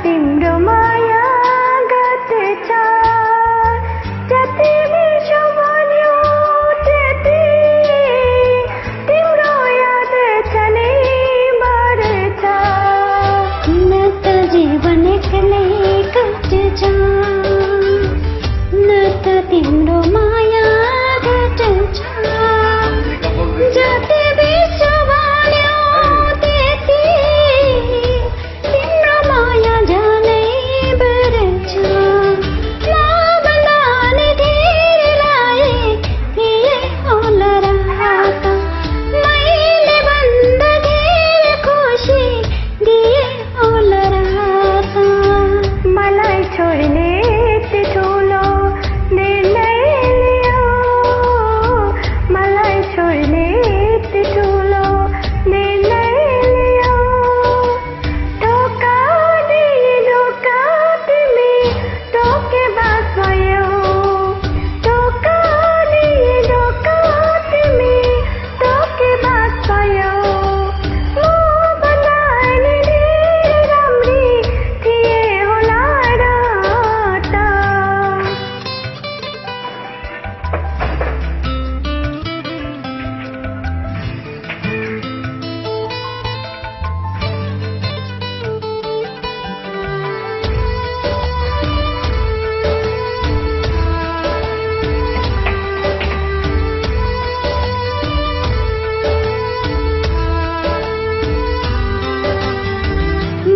तिम्रो माया गर्छ जति मिठो भन्यो त्यति तिम्रो याद छनै बढ्छ न त जीवन एक्लै कट्छ न त तिम्रो माया घट्छ जति विश्व भन्यो त्यति तिम्रो माया झनै बढ्छ मभन्दा नि धेरैलाई दिए होला रात मैले भन्दा धेरै खुसी दिए होला रात मलाई छोड्ने यति ठुलो निर्णय लियो मलाई छोड्ने यति ठुलो निर्णय लियो धोका दिए धोका तिमी धोके बास भयो धोका दिए धोका तिमी धोके बास भयो मभन्दा नि धेरै राम्री थिए होला र त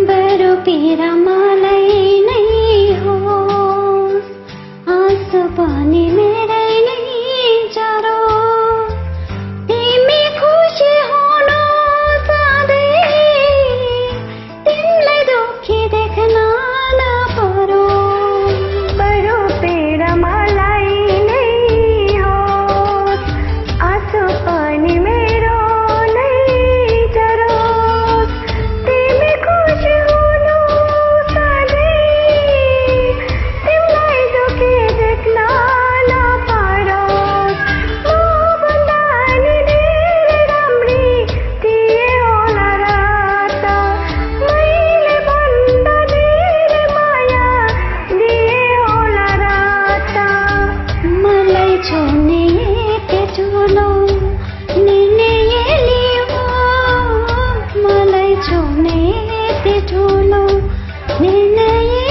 बरु पीडा मलाई नै होस् आँसु पनि मेरै नै झरोस् तिमी खुसी हुनु सधैँ तिमीलाई दुखी देख्न नपरोस् बरु पीडा मलाई नै होस् आँसु पनि मेरो नै झरोस् तिमी खुसी हुनु सधैँ तिमीलाई दुखी देख्न नपरोस् मभन्दा नि धेरै राम्री थिए होला र त मैले भन्दा धेरै माया दिए होला र त मलाई छोड्ने यति ठुलो निर्णय लियो मलाई छोड्ने यति ठुलो निर्णय